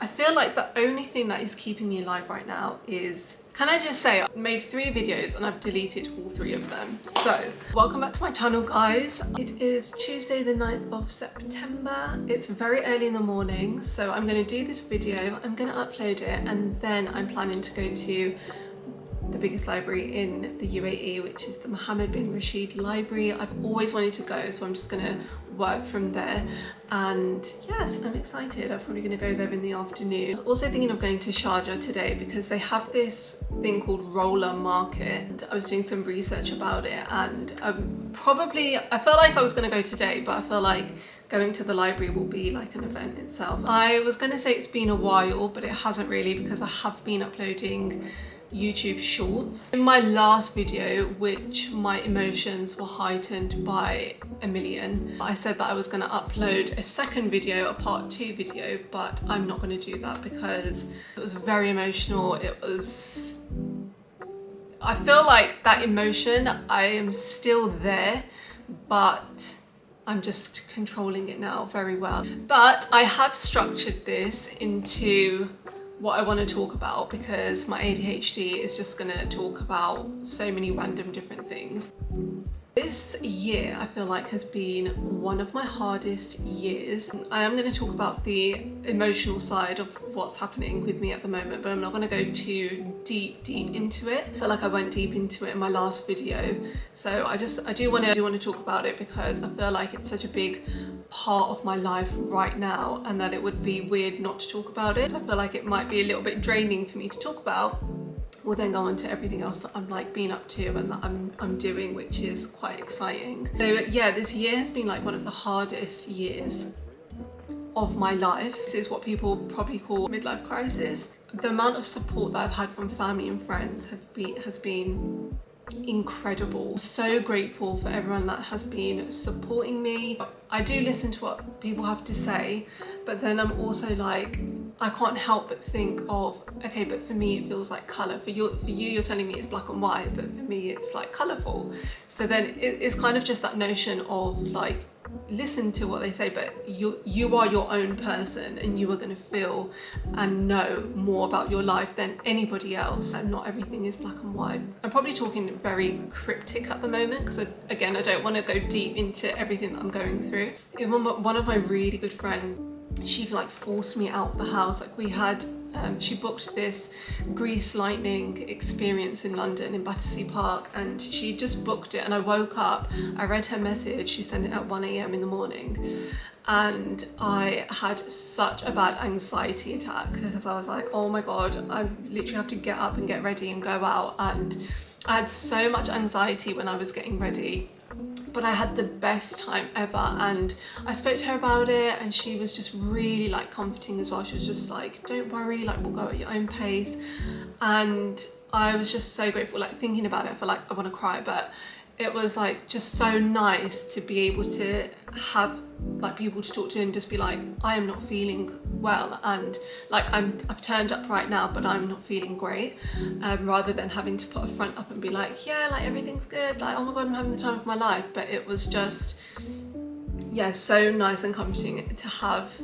I feel like the only thing that is keeping me alive right now is, can I just say, I've made 3 videos and I've deleted all 3 of them. So, welcome back to my channel, guys. It is Tuesday the 9th of September. It's very early in the morning, so I'm going to do this video, I'm going to upload it, and then I'm planning to go to the biggest library in the UAE, which is the Mohammed bin Rashid Library. I've always wanted to go, so I'm just gonna work from there. And yes, I'm excited. I'm probably gonna go there in the afternoon. I was also thinking of going to Sharjah today because they have this thing called roller market. I was doing some research about it, and I felt like I was gonna go today, but I feel like going to the library will be like an event itself. I was gonna say it's been a while, but it hasn't really, because I have been uploading YouTube shorts. In my last video, which my emotions were heightened by a million, I said that I was going to upload a second video, a part 2 video, but I'm not going to do that because it was very emotional. I feel like that emotion, I am still there, but I'm just controlling it now very well. But I have structured this into what I want to talk about because my ADHD is just going to talk about so many random different things. This year I feel like has been one of my hardest years. I am going to talk about the emotional side of what's happening with me at the moment, but I'm not going to go too deep into it. I feel like I went deep into it in my last video, so I do want to talk about it because I feel like it's such a big part of my life right now, and that it would be weird not to talk about it. So I feel like it might be a little bit draining for me to talk about. We'll then go on to everything else that I'm like been up to and that I'm doing, which is quite exciting. So yeah, this year has been like one of the hardest years of my life. This is what people probably call midlife crisis. The amount of support that I've had from family and friends has been incredible. So grateful for everyone that has been supporting me. I do listen to what people have to say, but then I'm also like, I can't help but think of, okay, but for me it feels like colour. For you you're telling me it's black and white, but for me it's like colourful. So then it's kind of just that notion of like, listen to what they say, but you are your own person and you are going to feel and know more about your life than anybody else, and not everything is black and white. I'm probably talking very cryptic at the moment because again I don't want to go deep into everything that I'm going through. Even one of my really good friends, she like forced me out of the house. Like we had she booked this Grease lightning experience in London in Battersea Park, and she just booked it, and I woke up, I read her message, she sent it at 1 AM in the morning, and I had such a bad anxiety attack because I was like, oh my god, I literally have to get up and get ready and go out. And I had so much anxiety when I was getting ready, but I had the best time ever. And I spoke to her about it, and she was just really like comforting as well. She was just like, don't worry, like we'll go at your own pace. And I was just so grateful. Like thinking about it, I feel like I want to cry, but it was like just so nice to be able to have like people to talk to and just be like, I am not feeling well, and like I've turned up right now, but I'm not feeling great, rather than having to put a front up and be like, yeah, like everything's good, like oh my god, I'm having the time of my life. But it was just, yeah, so nice and comforting to have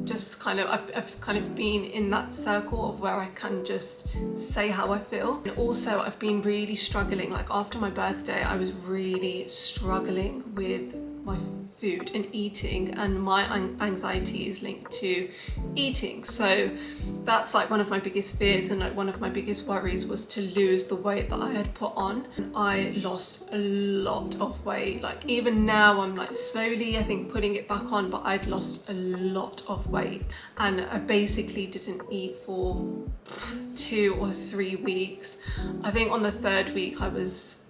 just kind of, I've kind of been in that circle of where I can just say how I feel. And also I've been really struggling, like after my birthday I was really struggling with my food and eating, and my anxiety is linked to eating. So that's like one of my biggest fears, and like one of my biggest worries was to lose the weight that I had put on. And I lost a lot of weight. Like even now I'm like slowly, I think, putting it back on, but I'd lost a lot of weight, and I basically didn't eat for 2 or 3 weeks. I think on the 3rd week I was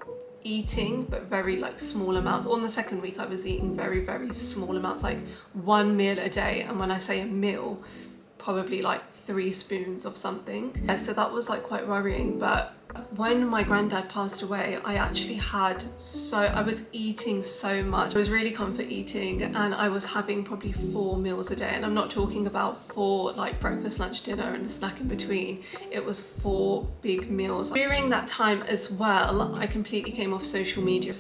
eating, but very like small amounts. On the 2nd week I was eating very small amounts, like 1 meal a day, and when I say a meal, probably like 3 spoons of something. Yeah, so that was like quite worrying. But when my granddad passed away, I was eating so much. I was really comfort eating, and I was having probably 4 meals a day, and I'm not talking about 4 like breakfast, lunch, dinner and a snack in between. It was 4 big meals. During that time as well, I completely came off social media.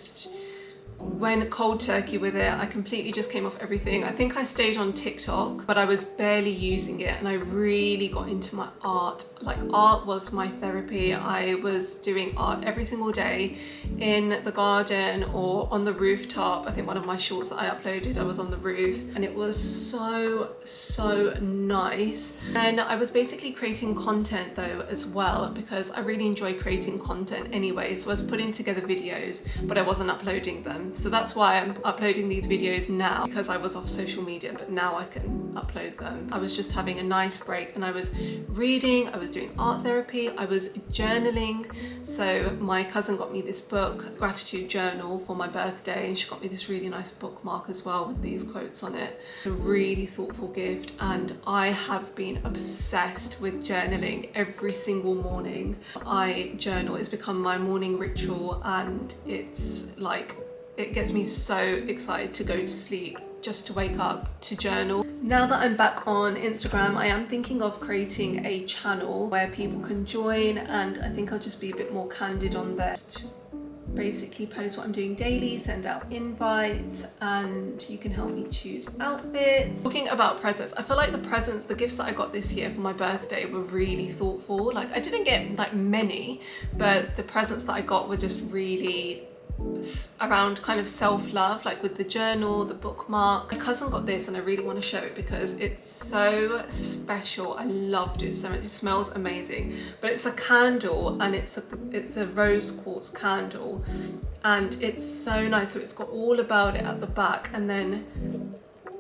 went cold turkey with it. I completely just came off everything. I think I stayed on TikTok, but I was barely using it, and I really got into my art. Like, art was my therapy. I was doing art every single day in the garden or on the rooftop. I think one of my shorts that I uploaded, I was on the roof, and it was so nice. And I was basically creating content though as well, because I really enjoy creating content anyway. So I was putting together videos, but I wasn't uploading them. So that's why I'm uploading these videos now, because I was off social media, but now I can upload them. I was just having a nice break, and I was reading, I was doing art therapy, I was journaling. So my cousin got me this book, Gratitude Journal, for my birthday, and she got me this really nice bookmark as well with these quotes on it. A really thoughtful gift, and I have been obsessed with journaling every single morning. I journal, it's become my morning ritual, and it's like, it gets me so excited to go to sleep just to wake up to journal. Now that I'm back on Instagram, I am thinking of creating a channel where people can join, and I think I'll just be a bit more candid on there. Just basically post what I'm doing daily, send out invites, and you can help me choose outfits. Talking about presents, I feel like the gifts that I got this year for my birthday were really thoughtful. Like, I didn't get like many, but the presents that I got were just really around kind of self-love, like with the journal, the bookmark. My cousin got this, and I really want to show it because it's so special. I loved it so much. It smells amazing, but it's a candle, and it's a rose quartz candle, and it's so nice. So it's got all about it at the back, and then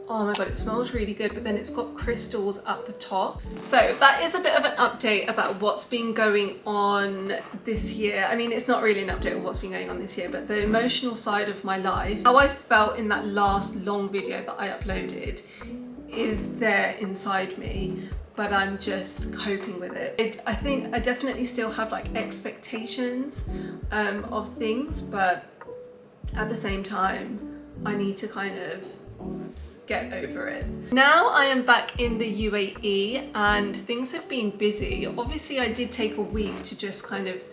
oh my god, it smells really good, but then it's got crystals at the top. So that is a bit of an update about what's been going on this year. I mean, it's not really an update of what's been going on this year, but the emotional side of my life, how I felt in that last long video that I uploaded, is there inside me, but I'm just coping with it. I think I definitely still have like expectations of things, but at the same time, I need to kind of get over it. Now I am back in the UAE, and things have been busy. Obviously, I did take a week to just kind of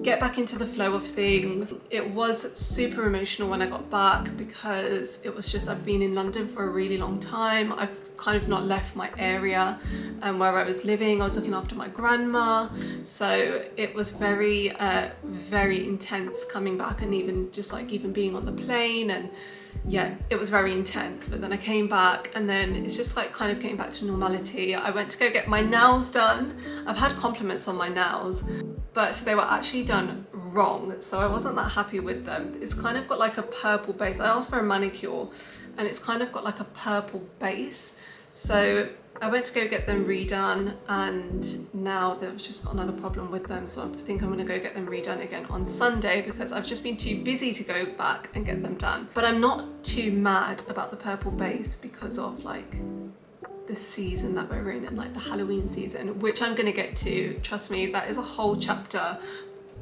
get back into the flow of things. It was super emotional when I got back, because it was just, I've been in London for a really long time. I've kind of not left my area where I was living. I was looking after my grandma, so it was very intense coming back, and even being on the plane, and yeah, it was very intense. But then I came back, and then it's just like kind of getting back to normality. I went to go get my nails done. I've had compliments on my nails, but they were actually done wrong, so I wasn't that happy with them. It's kind of got like a purple base. I asked for a manicure, and it's kind of got like a purple base. So I went to go get them redone, and now they've just got another problem with them. So I think I'm gonna go get them redone again on Sunday, because I've just been too busy to go back and get them done. But I'm not too mad about the purple base because of like the season that we're in, and like the Halloween season, which I'm gonna get to. Trust me, that is a whole chapter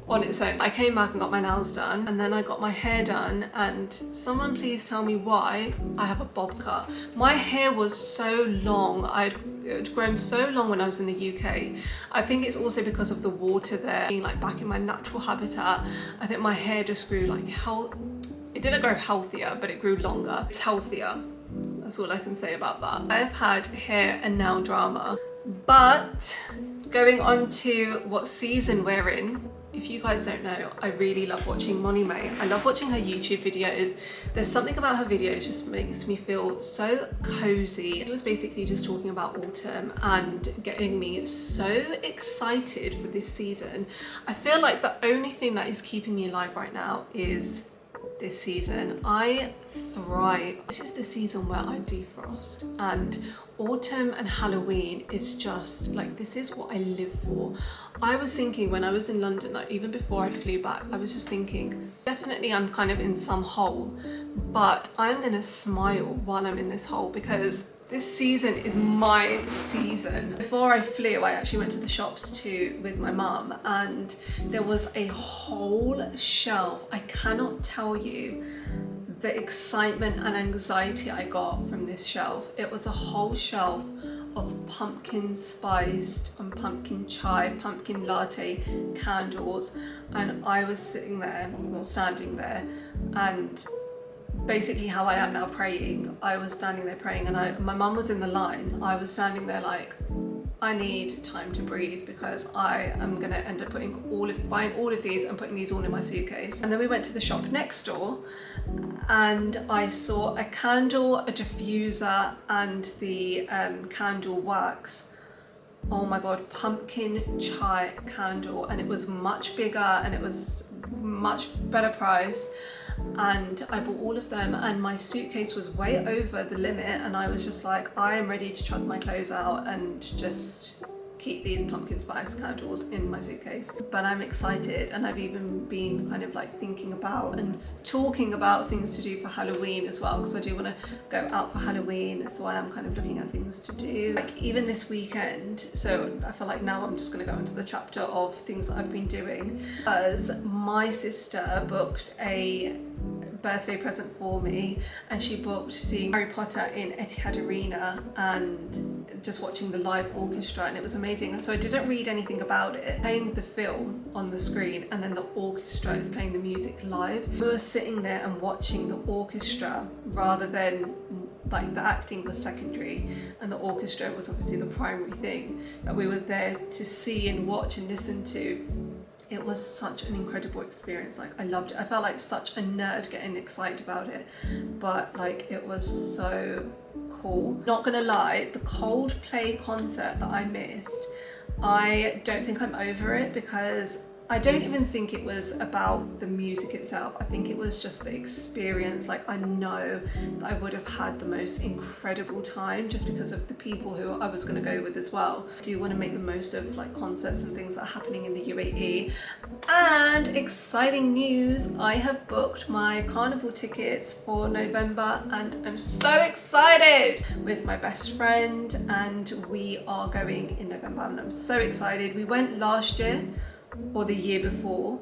on its own. I came back and got my nails done, and then I got my hair done, and someone please tell me why I have a bob cut. My hair was so long. It had grown so long when I was in the UK. I think it's also because of the water there, being like back in my natural habitat. I think my hair just grew like it didn't grow healthier, but it grew longer. It's healthier. That's all I can say about that. I've had hair and nail drama, but going on to what season we're in. If you guys don't know, I really love watching Moni May. I love watching her YouTube videos. There's something about her videos just makes me feel so cozy. It was basically just talking about autumn and getting me so excited for this season. I feel like the only thing that is keeping me alive right now is this season. I thrive. This is the season where I defrost, and autumn and Halloween is just like, this is what I live for. I was thinking when I was in London, like even before I flew back, I was just thinking, definitely I'm kind of in some hole, but I'm gonna smile while I'm in this hole, because this season is my season. Before I flew, I actually went to the shops with my mum, and there was a whole shelf. I cannot tell you the excitement and anxiety I got from this shelf. It was a whole shelf of pumpkin spiced and pumpkin chai, pumpkin latte candles, and I was sitting there, or standing there, and basically how I am now praying. I was standing there praying, and my mum was in the line. I was standing there like, I need time to breathe because I am gonna end up buying all of these and putting these all in my suitcase. And then we went to the shop next door and I saw a candle, a diffuser, and the candle wax. Oh my god, pumpkin chai candle, and it was much bigger and it was much better price. And I bought all of them, and my suitcase was way over the limit, and I was just like, I am ready to chuck my clothes out and just keep these pumpkin spice candles in my suitcase. But I'm excited, and I've even been kind of like thinking about and talking about things to do for Halloween as well, because I do want to go out for Halloween, so I am kind of looking at things to do, like even this weekend. So I feel like now I'm just going to go into the chapter of things that I've been doing, as my sister booked a birthday present for me, and she booked seeing Harry Potter in Etihad Arena and just watching the live orchestra, and it was amazing. So I didn't read anything about it. Playing the film on the screen and then the orchestra is playing the music live. We were sitting there and watching the orchestra rather than like the acting was secondary, and the orchestra was obviously the primary thing that we were there to see and watch and listen to. It was such an incredible experience. Like, I loved it. I felt like such a nerd getting excited about it, but like it was so cool. Not gonna lie, the Coldplay concert that I missed, I don't think I'm over it, because I don't even think it was about the music itself. I think it was just the experience. Like, I know that I would have had the most incredible time just because of the people who I was going to go with as well. I do want to make the most of like concerts and things that are happening in the UAE. And exciting news, I have booked my Carnival tickets for November, and I'm so excited, with my best friend, and we are going in November, and I'm so excited. We went last year or the year before,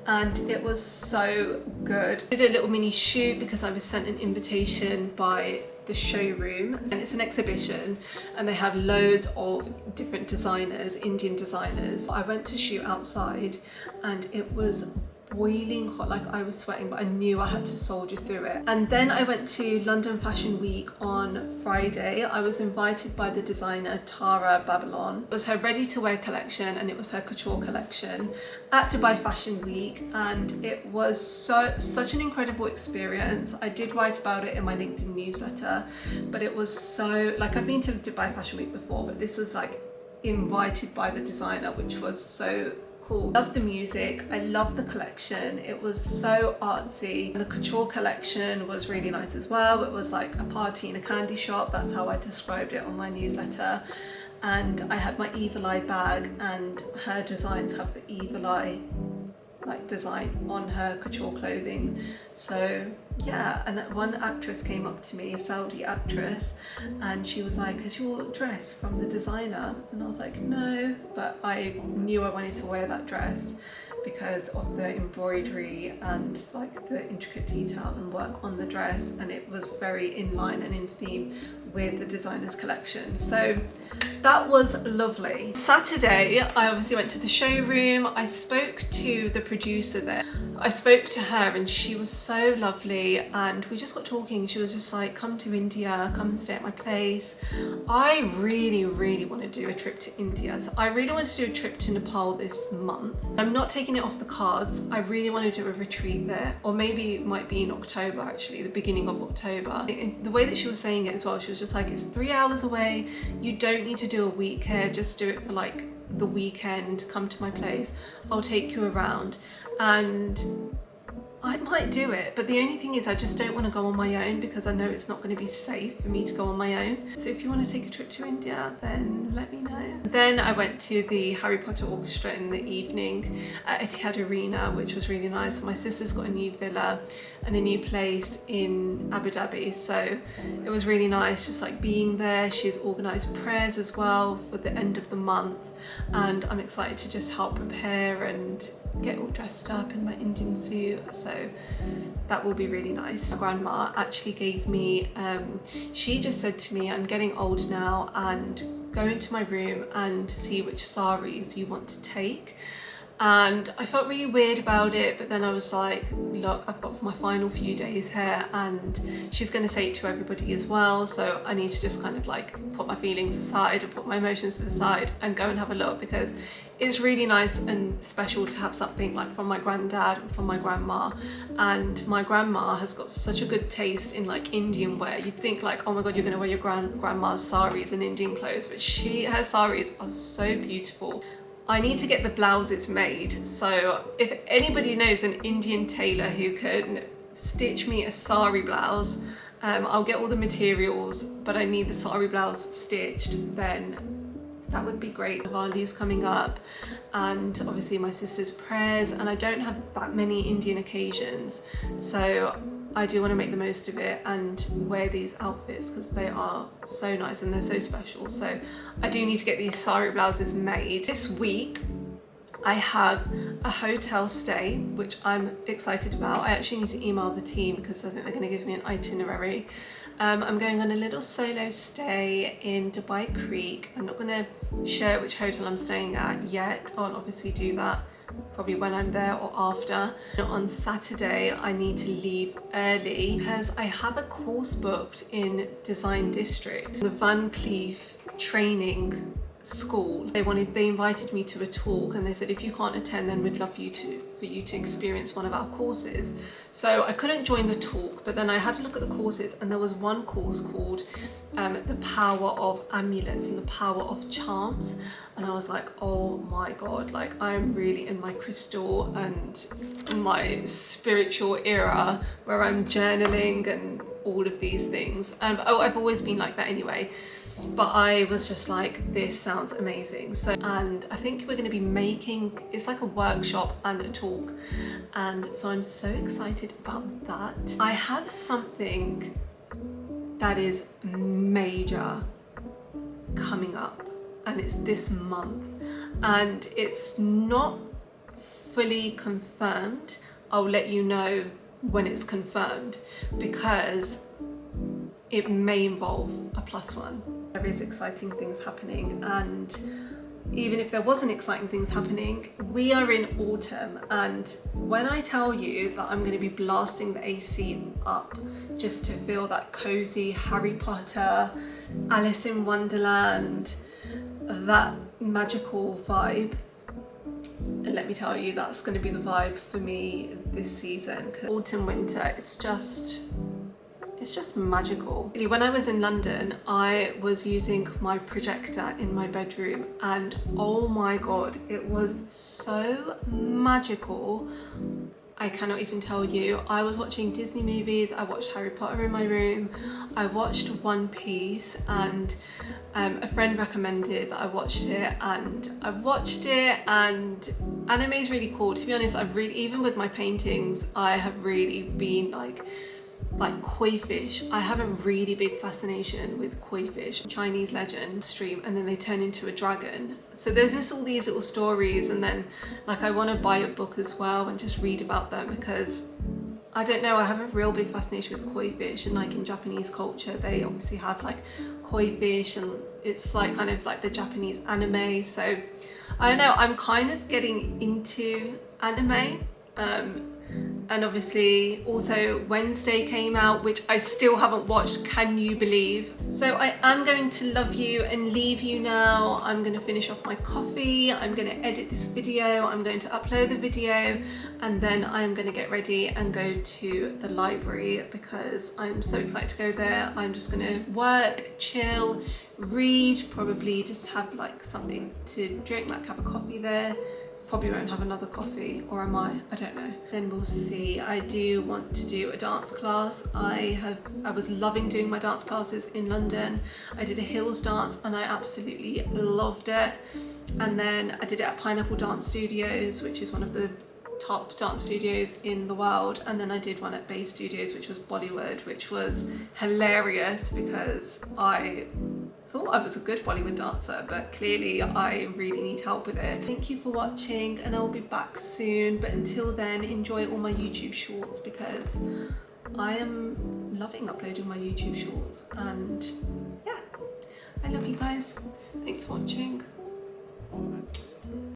and it was so good. I did a little mini shoot because I was sent an invitation by the showroom, and it's an exhibition and they have loads of different designers, Indian designers. I went to shoot outside and it was boiling hot, like I was sweating, but I knew I had to soldier through it. And then I went to London Fashion Week on Friday. I was invited by the designer Tara Babylon. It was her ready to wear collection and it was her couture collection at Dubai Fashion Week, and it was such an incredible experience. I did write about it in my LinkedIn newsletter, but it was so, like, I've been to Dubai Fashion Week before, but this was like invited by the designer, which was so cool. Love the music, I love the collection. It was so artsy. The couture collection was really nice as well. It was like a party in a candy shop. That's how I described it on my newsletter. And I had my Evil Eye bag, and her designs have the Evil Eye like design on her couture clothing. So yeah, and one actress came up to me, a Saudi actress, and she was like, "Is your dress from the designer?" And I was like, "No," but I knew I wanted to wear that dress because of the embroidery and like the intricate detail and work on the dress, and it was very in line and in theme with the designer's collection. So that was lovely. Saturday, I obviously went to the showroom. I spoke to the producer there. I spoke to her and she was so lovely, and we just got talking. She was just like, "Come to India, come and stay at my place." I really want to do a trip to India. So I really want to do a trip to Nepal this month. I'm not taking it off the cards. I really want to do a retreat there, or maybe it might be in October, actually, the beginning of October. The way that she was saying it as well, she was just like, "It's 3 hours away. You don't need to do a week here. Just do it for like the weekend. Come to my place. I'll take you around." And I might do it, but the only thing is I just don't want to go on my own, because I know it's not going to be safe for me to go on my own. So if you want to take a trip to India, then let me know. Then I went to the Harry Potter orchestra in the evening at Etihad Arena, which was really nice. My sister's got a new villa and a new place in Abu Dhabi, so it was really nice just like being there. She's organised prayers as well for the end of the month, and I'm excited to just help prepare and get all dressed up in my Indian suit, so that will be really nice. My grandma actually gave me, she just said to me, "I'm getting old now, and go into my room and see which saris you want to take." and I felt really weird about it, but then I was like, look, I've got my final few days here and she's going to say it to everybody as well, so I need to just kind of like put my feelings aside and put my emotions to the side and go and have a look, because it's really nice and special to have something like from my granddad and from my grandma. And my grandma has got such a good taste in like Indian wear. You'd think like, oh my god, you're gonna wear your grandma's saris and Indian clothes, but her saris are so beautiful. I need to get the blouses made, so if anybody knows an Indian tailor who can stitch me a sari blouse, I'll get all the materials, but I need the sari blouse stitched, then that would be great. Diwali's coming up, and obviously my sister's prayers, and I don't have that many Indian occasions, so I do want to make the most of it and wear these outfits because they are so nice and they're so special. So I do need to get these sari blouses made. This week I have a hotel stay, which I'm excited about. I actually need to email the team because I think they're going to give me an itinerary. I'm going on a little solo stay in Dubai Creek. I'm not going to share which hotel I'm staying at yet. I'll obviously do that probably when I'm there or after. On Saturday I need to leave early because I have a course booked in Design District, the Van Cleef training school. They invited me to a talk, and they said if you can't attend then we'd love for you to experience one of our courses. So I couldn't join the talk, but then I had to look at the courses, and there was one course called the power of amulets and the power of charms, and I was like, oh my god, like I'm really in my crystal and my spiritual era where I'm journaling and all of these things. And I've always been like that anyway, but I was just like, this sounds amazing. So, and I think we're going to be making, it's like a workshop and a talk, and so I'm so excited about that. I have something that is major coming up, and it's this month, and it's not fully confirmed. I'll let you know when it's confirmed, because it may involve a +1. There is exciting things happening, and even if there wasn't exciting things happening, we are in autumn, and when I tell you that I'm going to be blasting the AC up just to feel that cozy Harry Potter, Alice in Wonderland, that magical vibe, and let me tell you, that's going to be the vibe for me this season. Autumn, winter, it's just magical. When I was in London, I was using my projector in my bedroom, and oh my god, it was so magical. I cannot even tell you. I was watching Disney movies, I watched Harry Potter in my room, I watched One Piece, and a friend recommended that I watched it, and anime is really cool. To be honest, even with my paintings, I have really been like koi fish. I have a really big fascination with koi fish. Chinese legend stream, and then they turn into a dragon. So there's just all these little stories, and then like I want to buy a book as well and just read about them, because I don't know, I have a real big fascination with koi fish, and like in Japanese culture they obviously have like koi fish, and it's like kind of like the Japanese anime. So I don't know, I'm kind of getting into anime. And obviously also Wednesday came out, which I still haven't watched, can you believe? So I am going to love you and leave you now. I'm going to finish off my coffee, I'm going to edit this video, I'm going to upload the video, and then I'm going to get ready and go to the library because I'm so excited to go there. I'm just going to work, chill, read, probably just have like something to drink, like have a coffee there. Probably won't have another coffee, or am I? I don't know. Then we'll see. I do want to do a dance class. I was loving doing my dance classes in London. I did a heels dance and I absolutely loved it. And then I did it at Pineapple Dance Studios, which is one of the top dance studios in the world. And then I did one at Bay Studios, which was Bollywood, which was hilarious because I thought I was a good Bollywood dancer, but clearly I really need help with it. Thank you for watching, and I'll be back soon, but until then, enjoy all my YouTube shorts because I am loving uploading my YouTube shorts, and yeah, I love you guys. Thanks for watching.